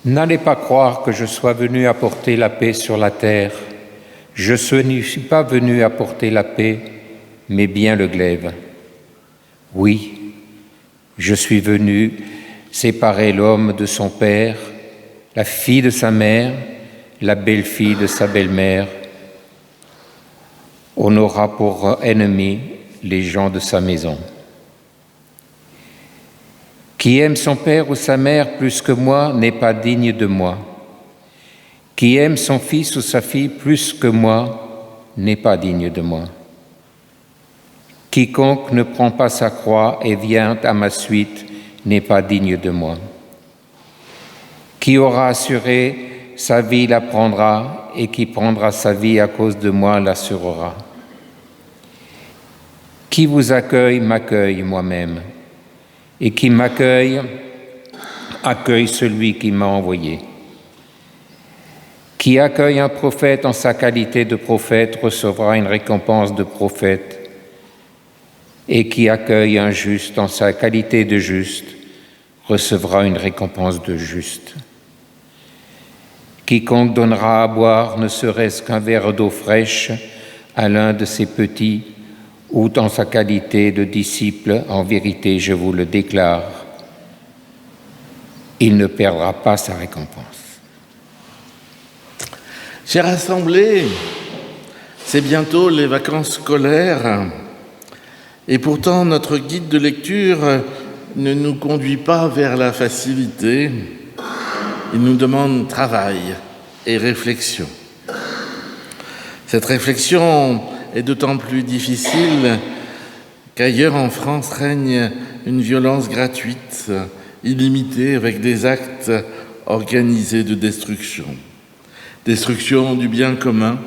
N'allez pas croire que je sois venu apporter la paix sur la terre. Je ne suis pas venu apporter la paix, mais bien le glaive. Oui, je suis venu séparer l'homme de son père, la fille de sa mère, la belle-fille de sa belle-mère. On aura pour ennemis les gens de sa maison. Qui aime son père ou sa mère plus que moi n'est pas digne de moi. Qui aime son fils ou sa fille plus que moi n'est pas digne de moi. Quiconque ne prend pas sa croix et vient à ma suite n'est pas digne de moi. Qui aura assuré sa vie la prendra, et qui prendra sa vie à cause de moi l'assurera. Qui vous accueille m'accueille moi-même, et qui m'accueille accueille celui qui m'a envoyé. Qui accueille un prophète en sa qualité de prophète recevra une récompense de prophète, et qui accueille un juste en sa qualité de juste recevra une récompense de juste. Quiconque donnera à boire ne serait-ce qu'un verre d'eau fraîche à l'un de ces petits, ou dans sa qualité de disciple, en vérité, je vous le déclare, il ne perdra pas sa récompense. Chère Assemblée, c'est bientôt les vacances scolaires, et pourtant notre guide de lecture ne nous conduit pas vers la facilité. Il nous demande travail et réflexion. Cette réflexion est d'autant plus difficile qu'ailleurs en France règne une violence gratuite, illimitée, avec des actes organisés de destruction. Destruction du bien commun,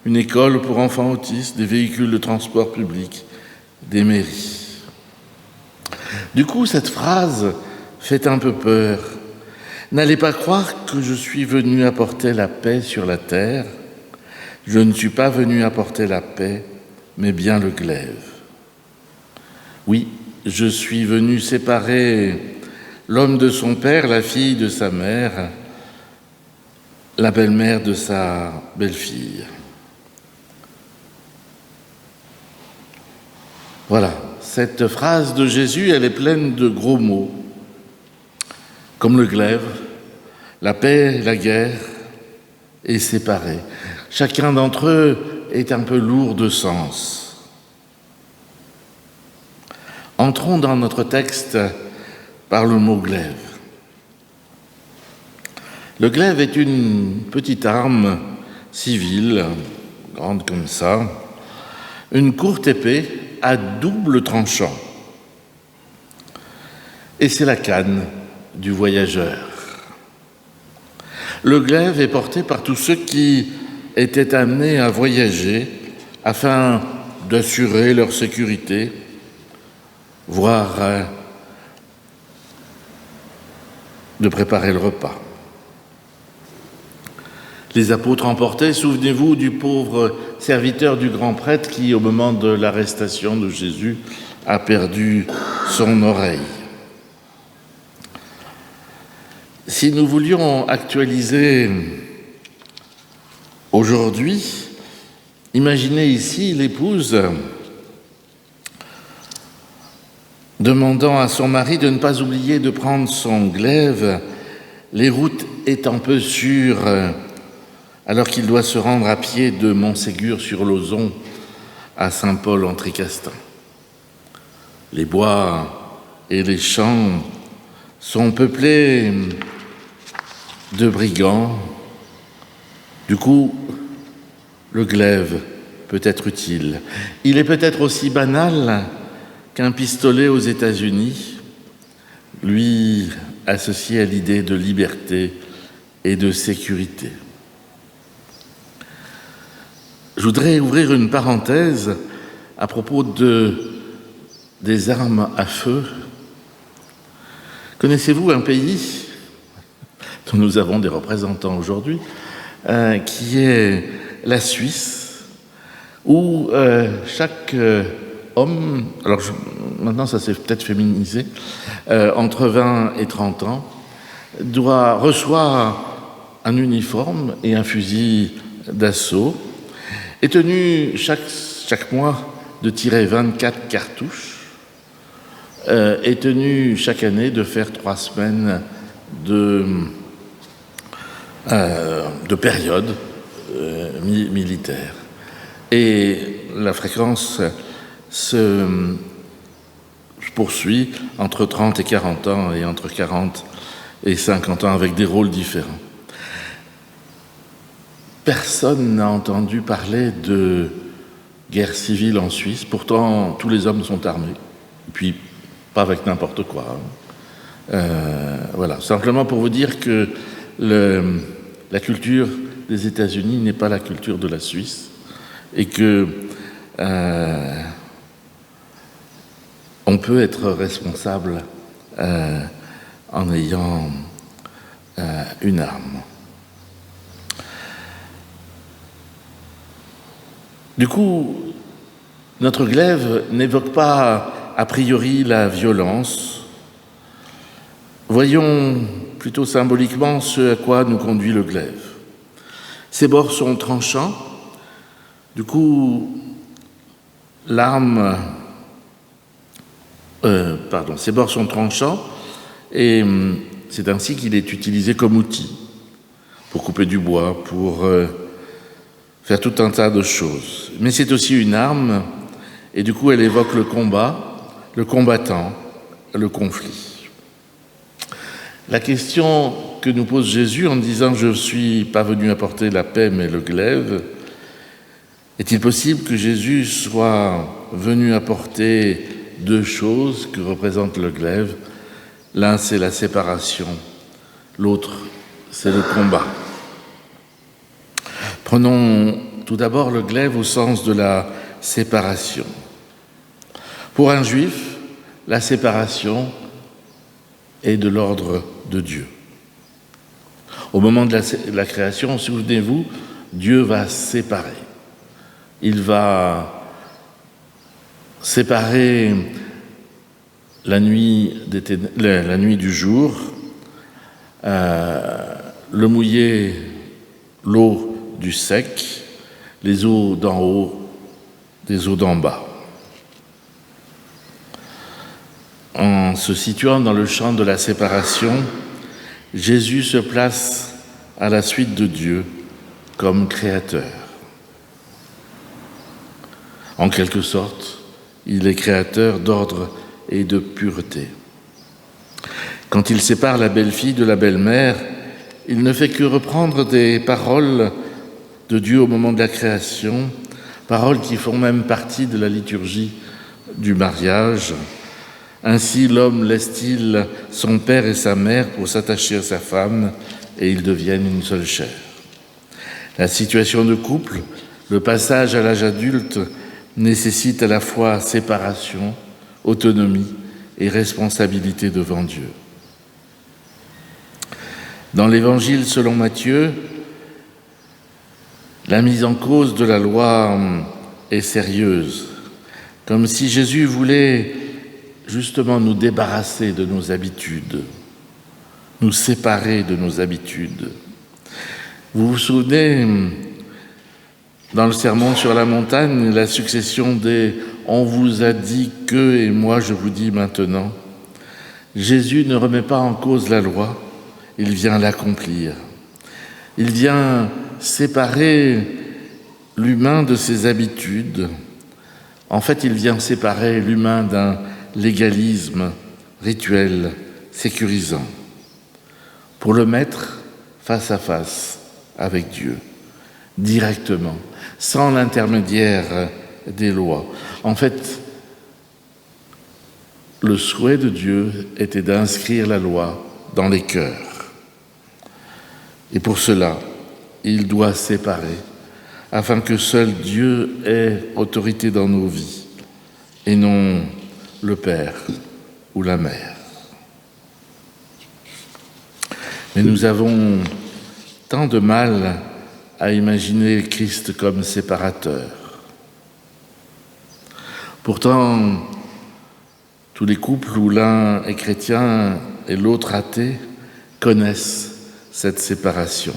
une école pour enfants autistes, des véhicules de transport public, des mairies. Du coup, cette phrase fait un peu peur. N'allez pas croire que je suis venu apporter la paix sur la terre. Je ne suis pas venu apporter la paix, mais bien le glaive. Oui, je suis venu séparer l'homme de son père, la fille de sa mère, la belle-mère de sa belle-fille. Voilà, cette phrase de Jésus, elle est pleine de gros mots, comme le glaive, la paix, la guerre, et séparés. Chacun d'entre eux est un peu lourd de sens. Entrons dans notre texte par le mot glaive. Le glaive est une petite arme civile, grande comme ça, une courte épée à double tranchant. Et c'est la canne du voyageur. Le glaive est porté par tous ceux qui étaient amenés à voyager afin d'assurer leur sécurité, voire de préparer le repas. Les apôtres emportaient, souvenez-vous du pauvre serviteur du grand prêtre qui, au moment de l'arrestation de Jésus, a perdu son oreille. Si nous voulions actualiser aujourd'hui, imaginez ici l'épouse demandant à son mari de ne pas oublier de prendre son glaive, les routes étant peu sûres, alors qu'il doit se rendre à pied de Montségur-sur-Lauzon à Saint-Paul-en-Tricastin. Les bois et les champs sont peuplés de brigands. Du coup, le glaive peut être utile. Il est peut-être aussi banal qu'un pistolet aux États-Unis, lui associé à l'idée de liberté et de sécurité. Je voudrais ouvrir une parenthèse à propos des armes à feu. Connaissez-vous un pays dont nous avons des représentants aujourd'hui, qui est la Suisse, où chaque homme, alors maintenant ça s'est peut-être féminisé, entre 20 et 30 ans, reçoit un uniforme et un fusil d'assaut, est tenu chaque mois de tirer 24 cartouches, est tenu chaque année de faire 3 semaines de période militaire. Et la fréquence se poursuit entre 30 et 40 ans et entre 40 et 50 ans avec des rôles différents. Personne n'a entendu parler de guerre civile en Suisse, pourtant tous les hommes sont armés, et puis pas avec n'importe quoi. Voilà, simplement pour vous dire que la culture des États-Unis n'est pas la culture de la Suisse, et que on peut être responsable en ayant une arme. Du coup, notre glaive n'évoque pas a priori la violence. Voyons plutôt symboliquement ce à quoi nous conduit le glaive. Ses bords sont tranchants. Du coup, ses bords sont tranchants et c'est ainsi qu'il est utilisé comme outil pour couper du bois, pour faire tout un tas de choses. Mais c'est aussi une arme et du coup elle évoque le combat, le combattant, le conflit. La question que nous pose Jésus en disant « Je ne suis pas venu apporter la paix mais le glaive », est-il possible que Jésus soit venu apporter 2 choses que représente le glaive? L'un, c'est la séparation, l'autre, c'est le combat. Prenons tout d'abord le glaive au sens de la séparation. Pour un juif, la séparation est de l'ordre de Dieu. Au moment de la création, souvenez-vous, Dieu va séparer. Il va séparer la nuit du jour, le mouillé, l'eau du sec, les eaux d'en haut, des eaux d'en bas. En se situant dans le champ de la séparation, Jésus se place à la suite de Dieu comme créateur. En quelque sorte, il est créateur d'ordre et de pureté. Quand il sépare la belle-fille de la belle-mère, il ne fait que reprendre des paroles de Dieu au moment de la création, paroles qui font même partie de la liturgie du mariage. Ainsi, l'homme laisse-t-il son père et sa mère pour s'attacher à sa femme, et ils deviennent une seule chair. La situation de couple, le passage à l'âge adulte, nécessite à la fois séparation, autonomie et responsabilité devant Dieu. Dans l'Évangile selon Matthieu, la mise en cause de la loi est sérieuse, comme si Jésus voulait justement nous débarrasser de nos habitudes, nous séparer de nos habitudes. Vous vous souvenez, dans le Sermon sur la montagne, la succession des « on vous a dit que et moi je vous dis maintenant ». Jésus ne remet pas en cause la loi, il vient l'accomplir. Il vient séparer l'humain de ses habitudes. En fait, il vient séparer l'humain d'un légalisme rituel sécurisant pour le mettre face à face avec Dieu, directement, sans l'intermédiaire des lois. En fait, le souhait de Dieu était d'inscrire la loi dans les cœurs. Et pour cela, il doit séparer, afin que seul Dieu ait autorité dans nos vies, et non le père ou la mère. Mais nous avons tant de mal à imaginer Christ comme séparateur. Pourtant, tous les couples où l'un est chrétien et l'autre athée connaissent cette séparation.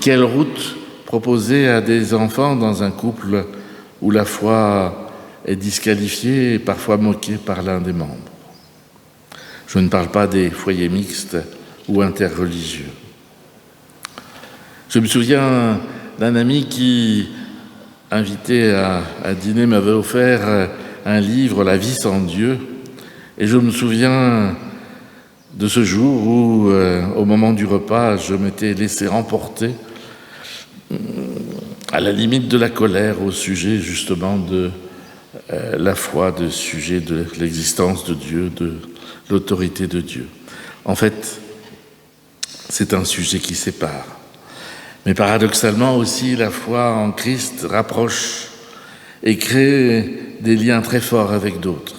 Quelle route proposer à des enfants dans un couple où la foi est disqualifiée et parfois moquée par l'un des membres? Je ne parle pas des foyers mixtes ou interreligieux. Je me souviens d'un ami qui, invité à dîner, m'avait offert un livre, La vie sans Dieu. Et je me souviens de ce jour où, au moment du repas, je m'étais laissé emporter à la limite de la colère au sujet justement de la foi, du sujet de l'existence de Dieu, de l'autorité de Dieu. En fait, c'est un sujet qui sépare. Mais paradoxalement aussi, la foi en Christ rapproche et crée des liens très forts avec d'autres.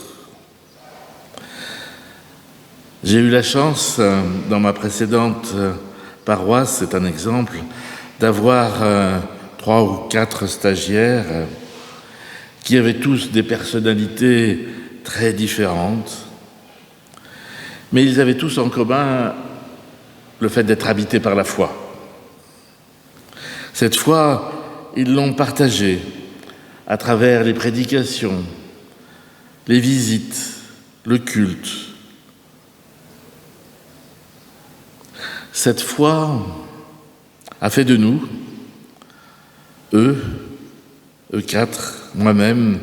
J'ai eu la chance, dans ma précédente paroisse, c'est un exemple, d'avoir 3 ou 4 stagiaires qui avaient tous des personnalités très différentes, mais ils avaient tous en commun le fait d'être habités par la foi. Cette foi, ils l'ont partagée à travers les prédications, les visites, le culte. Cette foi a fait de nous, eux 4, moi-même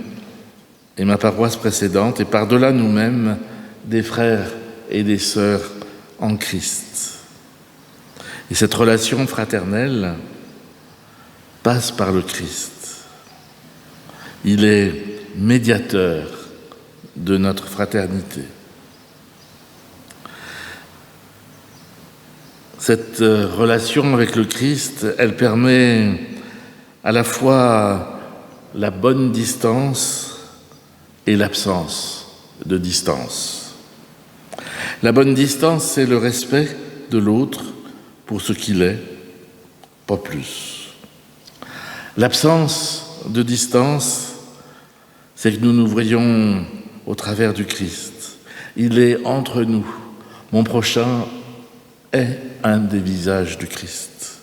et ma paroisse précédente, et par-delà nous-mêmes, des frères et des sœurs en Christ. Et cette relation fraternelle passe par le Christ. Il est médiateur de notre fraternité. Cette relation avec le Christ, elle permet à la fois la bonne distance et l'absence de distance. La bonne distance, c'est le respect de l'autre pour ce qu'il est, pas plus. L'absence de distance, c'est que nous nous voyons au travers du Christ. Il est entre nous. Mon prochain est un des visages du Christ.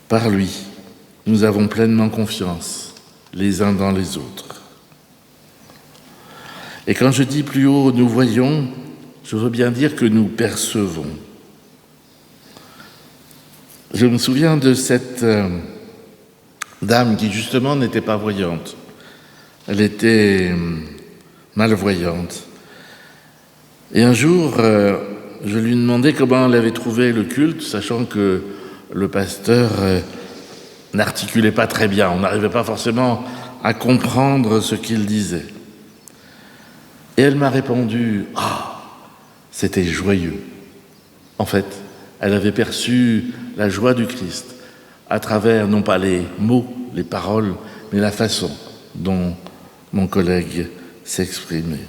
Par lui, nous avons pleinement confiance les uns dans les autres. Et quand je dis plus haut, nous voyons, je veux bien dire que nous percevons. Je me souviens de cette dame qui justement n'était pas voyante. Elle était malvoyante. Et un jour, je lui demandais comment elle avait trouvé le culte, sachant que le pasteur n'articulait pas très bien. On n'arrivait pas forcément à comprendre ce qu'il disait. Et elle m'a répondu « Ah, c'était joyeux ». En fait, elle avait perçu la joie du Christ à travers, non pas les mots, les paroles, mais la façon dont mon collègue s'exprimait.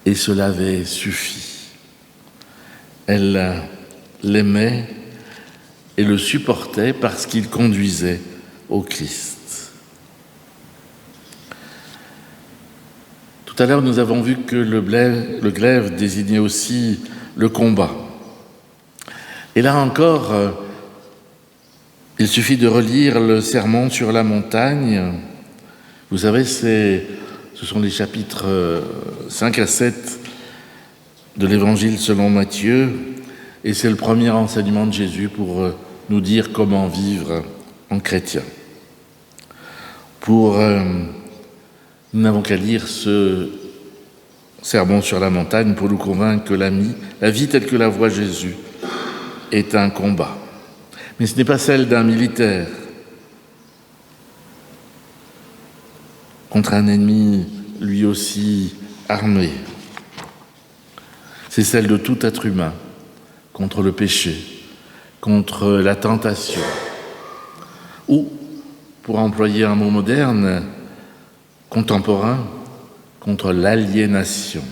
Et cela avait suffi. Elle l'aimait et le supportait parce qu'il conduisait au Christ. Tout à l'heure, nous avons vu que le glaive désignait aussi le combat. Et là encore, il suffit de relire le Sermon sur la montagne. Vous savez, ce sont les chapitres 5 à 7 de l'Évangile selon Matthieu, et c'est le premier enseignement de Jésus pour nous dire comment vivre en chrétien. Nous n'avons qu'à lire ce Sermon sur la montagne pour nous convaincre que la vie telle que la voit Jésus est un combat. Mais ce n'est pas celle d'un militaire contre un ennemi lui aussi armé. C'est celle de tout être humain contre le péché, contre la tentation, ou, pour employer un mot moderne, contemporain, contre l'aliénation.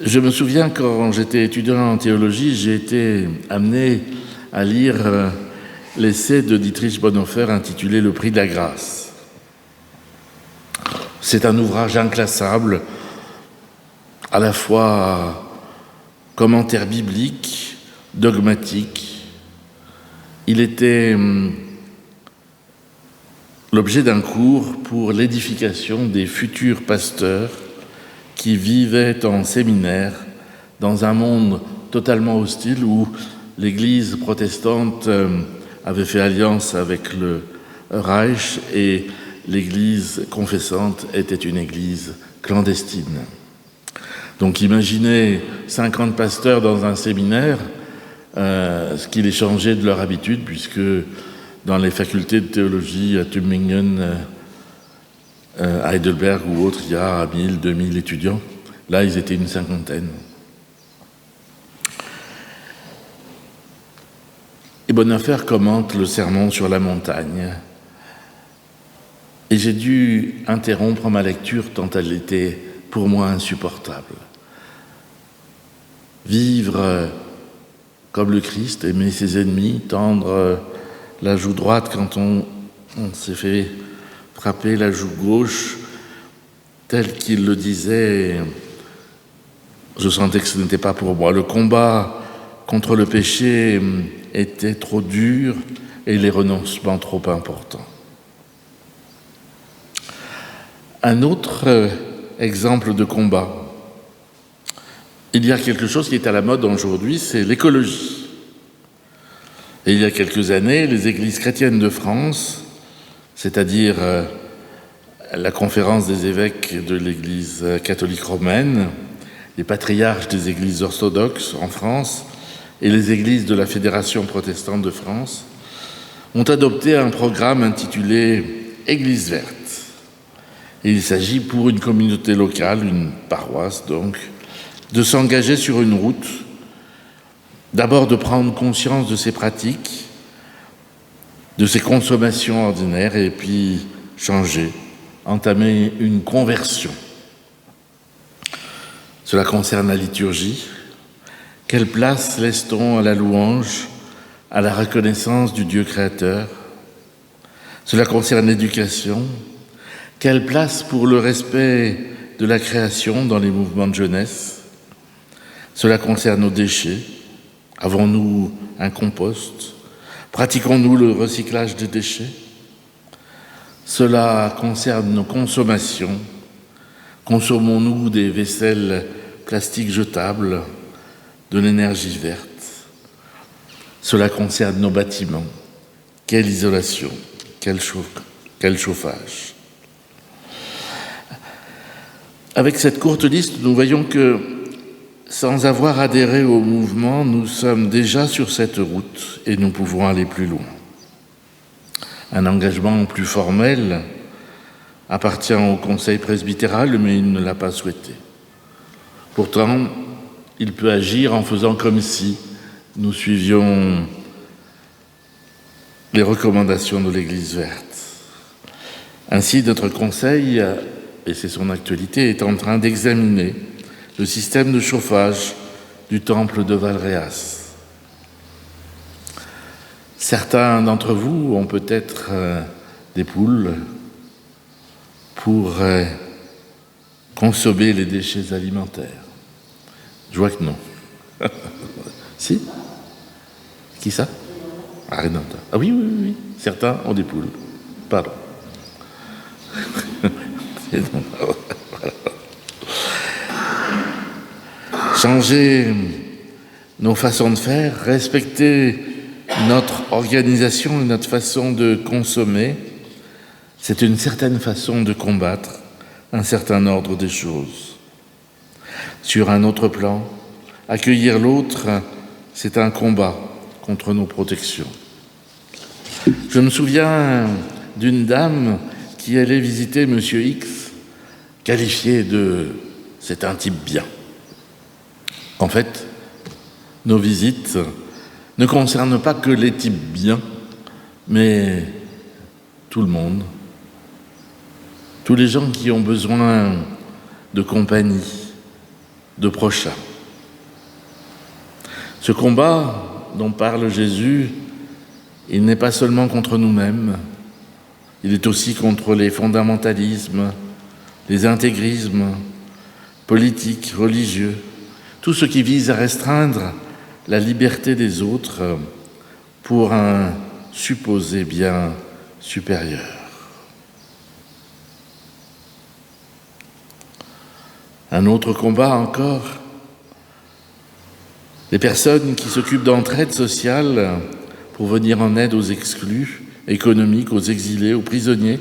Je me souviens, quand j'étais étudiant en théologie, j'ai été amené à lire l'essai de Dietrich Bonhoeffer intitulé « Le prix de la grâce ». C'est un ouvrage inclassable, à la fois commentaire biblique, dogmatique. Il était l'objet d'un cours pour l'édification des futurs pasteurs qui vivaient en séminaire dans un monde totalement hostile où l'Église protestante avait fait alliance avec le Reich et l'Église confessante était une Église clandestine. Donc imaginez 50 pasteurs dans un séminaire, ce qui les changeait de leur habitude, puisque dans les facultés de théologie à Tübingen, à Heidelberg ou autres, il y a 1000, 2000 étudiants. Là, ils étaient une cinquantaine. Et Bonhoeffer commente le sermon sur la montagne. Et j'ai dû interrompre ma lecture tant elle était pour moi insupportable. Vivre comme le Christ, aimer ses ennemis, tendre la joue droite quand on s'est fait frapper la joue gauche, tel qu'il le disait, je sentais que ce n'était pas pour moi. Le combat contre le péché était trop dur et les renoncements trop importants. Un autre exemple de combat. Il y a quelque chose qui est à la mode aujourd'hui, c'est l'écologie. Et il y a quelques années, les églises chrétiennes de France, c'est-à-dire la conférence des évêques de l'Église catholique romaine, les patriarches des églises orthodoxes en France et les églises de la Fédération protestante de France, ont adopté un programme intitulé « Église verte ». Et il s'agit pour une communauté locale, une paroisse donc, de s'engager sur une route, d'abord de prendre conscience de ses pratiques, de ses consommations ordinaires, et puis changer, entamer une conversion. Cela concerne la liturgie. Quelle place laisse-t-on à la louange, à la reconnaissance du Dieu créateur? Cela concerne l'éducation. Quelle place pour le respect de la création dans les mouvements de jeunesse? Cela concerne nos déchets. Avons-nous un compost? Pratiquons-nous le recyclage des déchets? Cela concerne nos consommations. Consommons-nous des vaisselles plastiques jetables, de l'énergie verte? Cela concerne nos bâtiments. Quelle isolation, quel chauffage. Avec cette courte liste, nous voyons que, sans avoir adhéré au mouvement, nous sommes déjà sur cette route et nous pouvons aller plus loin. Un engagement plus formel appartient au conseil presbytéral, mais il ne l'a pas souhaité. Pourtant, il peut agir en faisant comme si nous suivions les recommandations de l'Église verte. Ainsi, notre conseil, et c'est son actualité, est en train d'examiner le système de chauffage du temple de Valréas. Certains d'entre vous ont peut-être des poules pour consommer les déchets alimentaires. Je vois que non. Si? Qui ça? Ah, Renata. Ah oui, certains ont des poules. Pardon. Changer nos façons de faire, respecter notre organisation et notre façon de consommer, c'est une certaine façon de combattre un certain ordre des choses. Sur un autre plan, accueillir l'autre, c'est un combat contre nos protections. Je me souviens d'une dame qui allait visiter M. X, qualifié de « c'est un type bien ». En fait, nos visites ne concernent pas que les types bien, mais tout le monde, tous les gens qui ont besoin de compagnie, de prochain. Ce combat dont parle Jésus, il n'est pas seulement contre nous-mêmes, il est aussi contre les fondamentalismes, les intégrismes, politiques, religieux, tout ce qui vise à restreindre la liberté des autres pour un supposé bien supérieur. Un autre combat encore, des personnes qui s'occupent d'entraide sociale pour venir en aide aux exclus économiques, aux exilés, aux prisonniers,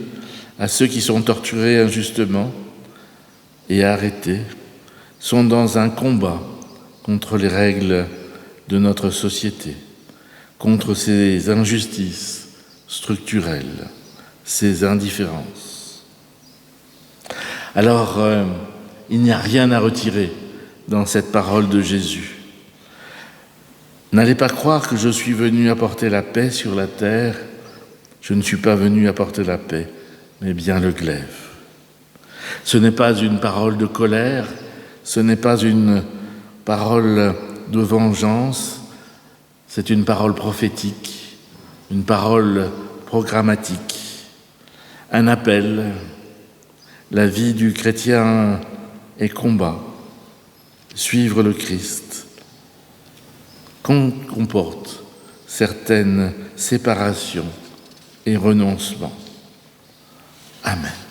à ceux qui sont torturés injustement et arrêtés, sont dans un combat contre les règles de notre société, contre ces injustices structurelles, ces indifférences. Alors, il n'y a rien à retirer dans cette parole de Jésus. N'allez pas croire que je suis venu apporter la paix sur la terre. Je ne suis pas venu apporter la paix, mais bien le glaive. Ce n'est pas une parole de colère, ce n'est pas une parole de vengeance, c'est une parole prophétique, une parole programmatique, un appel. La vie du chrétien est combat. Suivre le Christ comporte certaines séparations et renoncements. Amen.